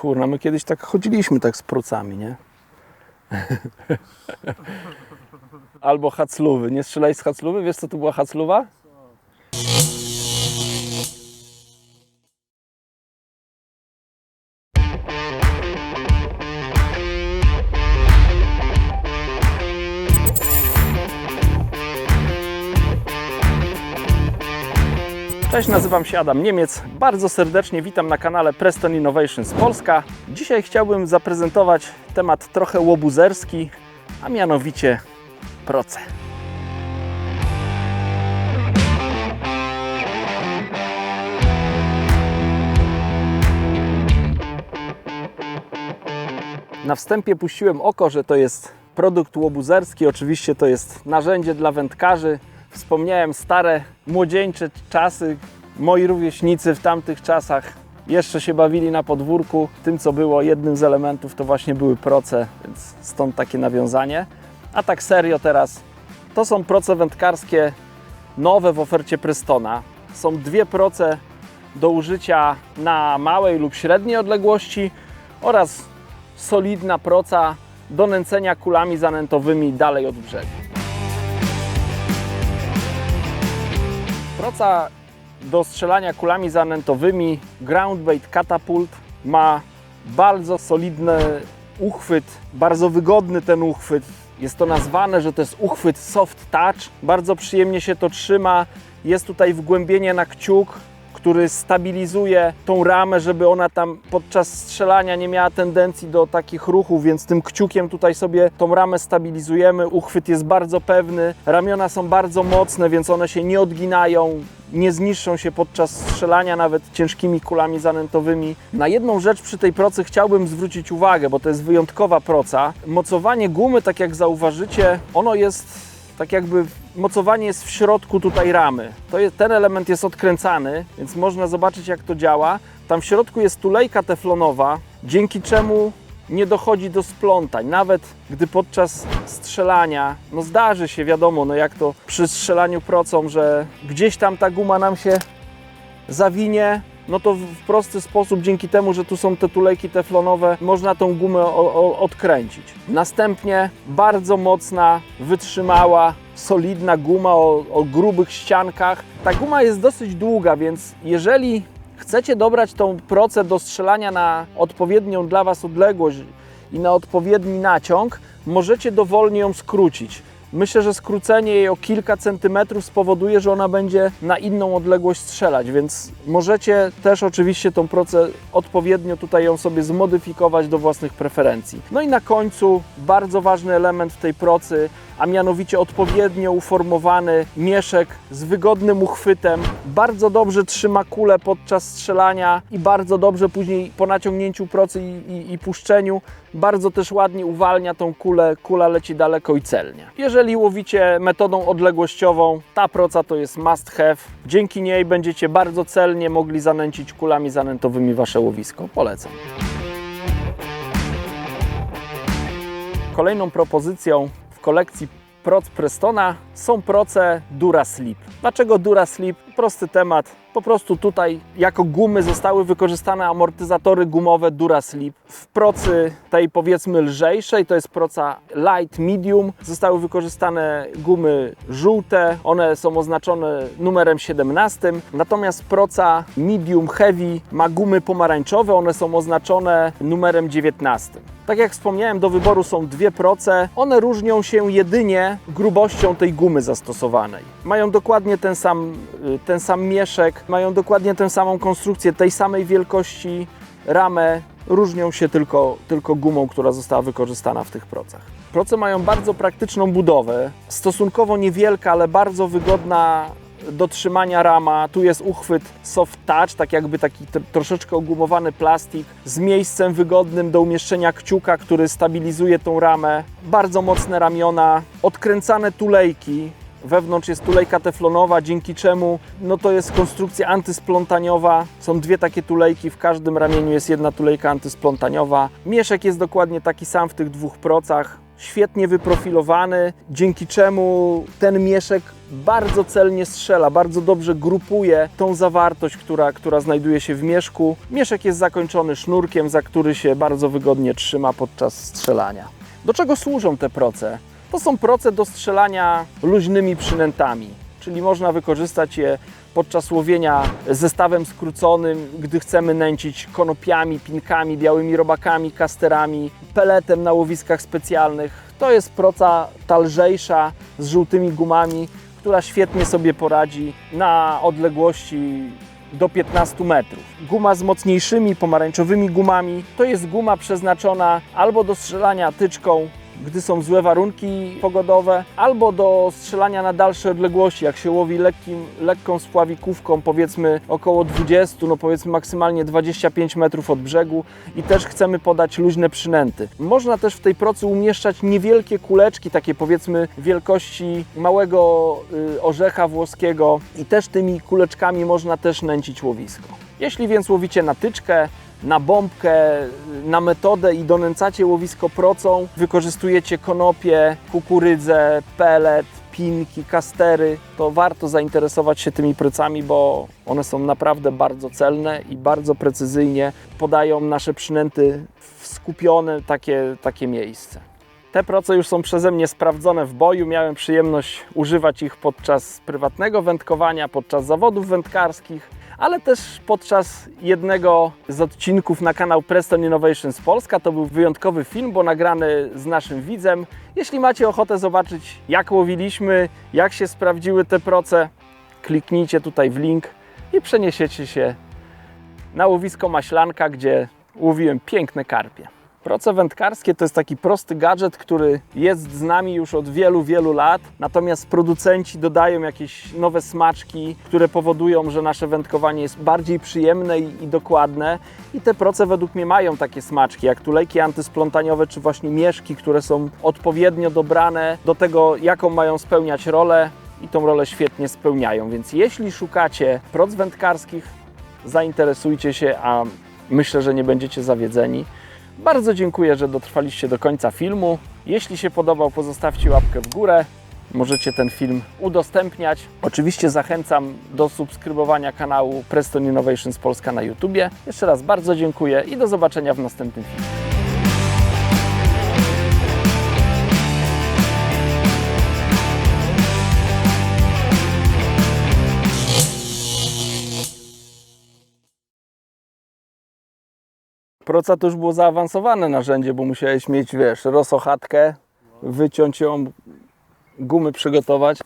Kurna, my kiedyś tak chodziliśmy tak z procami, nie? Albo hacluwy. Nie strzelaj z hacluwy? Wiesz, co to była hacluwa? Cześć, nazywam się Adam Niemiec. Bardzo serdecznie witam na kanale Preston Innovations Polska. Dzisiaj chciałbym zaprezentować temat trochę łobuzerski, a mianowicie proce. Na wstępie puściłem oko, że to jest produkt łobuzerski. Oczywiście to jest narzędzie dla wędkarzy. Wspomniałem stare, młodzieńcze czasy. Moi rówieśnicy w tamtych czasach jeszcze się bawili na podwórku. Tym, co było jednym z elementów, to właśnie były proce, więc stąd takie nawiązanie. A tak serio teraz, to są proce wędkarskie nowe w ofercie Prestona. Są dwie proce do użycia na małej lub średniej odległości oraz solidna proca do nęcenia kulami zanętowymi dalej od brzegu. Proca do strzelania kulami zanętowymi Groundbait Catapult ma bardzo solidny uchwyt, bardzo wygodny ten uchwyt. Jest to nazwane, że to jest uchwyt soft touch. Bardzo przyjemnie się to trzyma. Jest tutaj wgłębienie na kciuk, który stabilizuje tą ramę, żeby ona tam podczas strzelania nie miała tendencji do takich ruchów, więc tym kciukiem tutaj sobie tą ramę stabilizujemy. Uchwyt jest bardzo pewny, ramiona są bardzo mocne, więc one się nie odginają, nie zniszczą się podczas strzelania nawet ciężkimi kulami zanętowymi. Na jedną rzecz przy tej procy chciałbym zwrócić uwagę, bo to jest wyjątkowa proca. Mocowanie gumy, tak jak zauważycie, ono jest tak jakby mocowanie jest w środku tutaj ramy. Ten element jest odkręcany, więc można zobaczyć, jak to działa. Tam w środku jest tulejka teflonowa, dzięki czemu nie dochodzi do splątań. Nawet gdy podczas strzelania, no zdarzy się, wiadomo, no jak to przy strzelaniu procą, że gdzieś tam ta guma nam się zawinie, no to w prosty sposób, dzięki temu, że tu są te tulejki teflonowe, można tą gumę odkręcić. Następnie bardzo mocna, wytrzymała, solidna guma o grubych ściankach. Ta guma jest dosyć długa, więc jeżeli chcecie dobrać tą procę do strzelania na odpowiednią dla Was odległość i na odpowiedni naciąg, możecie dowolnie ją skrócić. Myślę, że skrócenie jej o kilka centymetrów spowoduje, że ona będzie na inną odległość strzelać, więc możecie też oczywiście tą procę odpowiednio tutaj ją sobie zmodyfikować do własnych preferencji. No i na końcu bardzo ważny element w tej procy, a mianowicie odpowiednio uformowany mieszek z wygodnym uchwytem. Bardzo dobrze trzyma kulę podczas strzelania i bardzo dobrze później po naciągnięciu procy i puszczeniu bardzo też ładnie uwalnia tą kulę, kula leci daleko i celnie. Jeżeli łowicie metodą odległościową, ta proca to jest must have. Dzięki niej będziecie bardzo celnie mogli zanęcić kulami zanętowymi Wasze łowisko. Polecam. Kolejną propozycją w kolekcji proc Prestona są proce DuraSlip. Dlaczego DuraSlip? Prosty temat. Po prostu tutaj jako gumy zostały wykorzystane amortyzatory gumowe DuraSlip. W procy tej powiedzmy lżejszej, to jest proca light medium, zostały wykorzystane gumy żółte. One są oznaczone numerem 17. Natomiast proca medium heavy ma gumy pomarańczowe. One są oznaczone numerem 19. Tak jak wspomniałem, do wyboru są dwie proce. One różnią się jedynie grubością tej gumy zastosowanej. Mają dokładnie ten sam mieszek, mają dokładnie tę samą konstrukcję, tej samej wielkości ramę. Różnią się tylko gumą, która została wykorzystana w tych procach. Proce mają bardzo praktyczną budowę, stosunkowo niewielka, ale bardzo wygodna do trzymania rama. Tu jest uchwyt soft touch, tak jakby taki troszeczkę ogumowany plastik z miejscem wygodnym do umieszczenia kciuka, który stabilizuje tą ramę. Bardzo mocne ramiona, odkręcane tulejki. Wewnątrz jest tulejka teflonowa, dzięki czemu to jest konstrukcja antysplątaniowa. Są dwie takie tulejki, w każdym ramieniu jest jedna tulejka antysplątaniowa. Mieszek jest dokładnie taki sam w tych dwóch procach. świetnie wyprofilowany, dzięki czemu ten mieszek bardzo celnie strzela, bardzo dobrze grupuje tą zawartość, która znajduje się w mieszku. Mieszek jest zakończony sznurkiem, za który się bardzo wygodnie trzyma podczas strzelania. Do czego służą te proce? To są proce do strzelania luźnymi przynętami, czyli można wykorzystać je podczas łowienia zestawem skróconym, gdy chcemy nęcić konopiami, pinkami, białymi robakami, kasterami, peletem na łowiskach specjalnych. To jest proca ta lżejsza z żółtymi gumami, która świetnie sobie poradzi na odległości do 15 metrów. Guma z mocniejszymi pomarańczowymi gumami to jest guma przeznaczona albo do strzelania tyczką, gdy są złe warunki pogodowe, albo do strzelania na dalsze odległości, jak się łowi lekką spławikówką, powiedzmy około 20, no powiedzmy maksymalnie 25 metrów od brzegu i też chcemy podać luźne przynęty. Można też w tej procy umieszczać niewielkie kuleczki, takie powiedzmy wielkości małego orzecha włoskiego i też tymi kuleczkami można też nęcić łowisko. Jeśli więc łowicie na tyczkę, na bombkę, na metodę i donęcacie łowisko procą, wykorzystujecie konopie, kukurydzę, pelet, pinki, kastery, to warto zainteresować się tymi procami, bo one są naprawdę bardzo celne i bardzo precyzyjnie podają nasze przynęty w skupione takie miejsce. Te proce już są przeze mnie sprawdzone w boju. Miałem przyjemność używać ich podczas prywatnego wędkowania, podczas zawodów wędkarskich, ale też podczas jednego z odcinków na kanał Preston Innovations Polska. To był wyjątkowy film, bo nagrany z naszym widzem. Jeśli macie ochotę zobaczyć, jak łowiliśmy, jak się sprawdziły te proce, kliknijcie tutaj w link i przeniesiecie się na łowisko Maślanka, gdzie łowiłem piękne karpie. Proce wędkarskie to jest taki prosty gadżet, który jest z nami już od wielu, wielu lat, natomiast producenci dodają jakieś nowe smaczki, które powodują, że nasze wędkowanie jest bardziej przyjemne i dokładne i te proce według mnie mają takie smaczki, jak tulejki antysplątaniowe, czy właśnie mieszki, które są odpowiednio dobrane do tego, jaką mają spełniać rolę i tą rolę świetnie spełniają, więc jeśli szukacie proc wędkarskich, zainteresujcie się, a myślę, że nie będziecie zawiedzeni. Bardzo dziękuję, że dotrwaliście do końca filmu. Jeśli się podobał, pozostawcie łapkę w górę. Możecie ten film udostępniać. Oczywiście zachęcam do subskrybowania kanału Preston Innovations Polska na YouTubie. Jeszcze raz bardzo dziękuję i do zobaczenia w następnym filmie. Proca to już było zaawansowane narzędzie, bo musiałeś mieć, wiesz, rosochatkę, wyciąć ją, gumy przygotować.